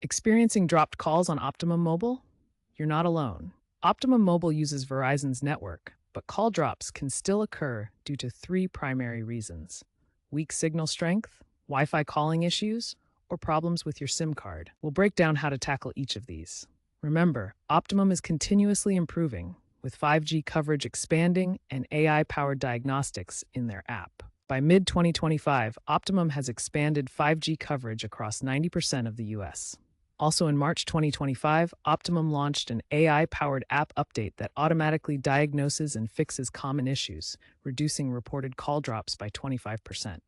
Experiencing dropped calls on Optimum Mobile? You're not alone. Optimum Mobile uses Verizon's network, but call drops can still occur due to three primary reasons: weak signal strength, Wi Fi calling issues, or problems with your SIM card. We'll break down how to tackle each of these. Remember, Optimum is continuously improving, with 5G coverage expanding and AI powered diagnostics in their app. By mid 2025, Optimum has expanded 5G coverage across 90% of the US. Also in March 2025, Optimum launched an AI-powered app update that automatically diagnoses and fixes common issues, reducing reported call drops by 25%.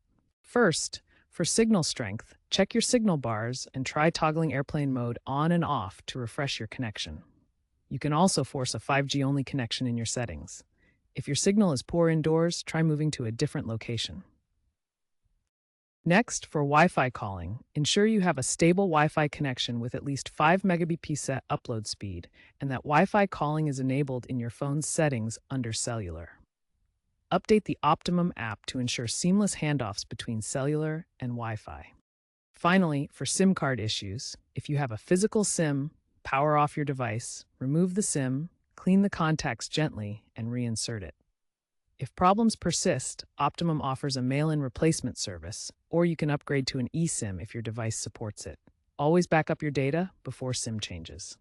First, for signal strength, check your signal bars and try toggling airplane mode on and off to refresh your connection. You can also force a 5G-only connection in your settings. If your signal is poor indoors, try moving to a different location. Next, for Wi-Fi calling, ensure you have a stable Wi-Fi connection with at least 5 Mbps upload speed and that Wi-Fi calling is enabled in your phone's settings under cellular. Update the Optimum app to ensure seamless handoffs between cellular and Wi-Fi. Finally, for SIM card issues, if you have a physical SIM, power off your device, remove the SIM, clean the contacts gently, and reinsert it. If problems persist, Optimum offers a mail-in replacement service, or you can upgrade to an eSIM if your device supports it. Always back up your data before SIM changes.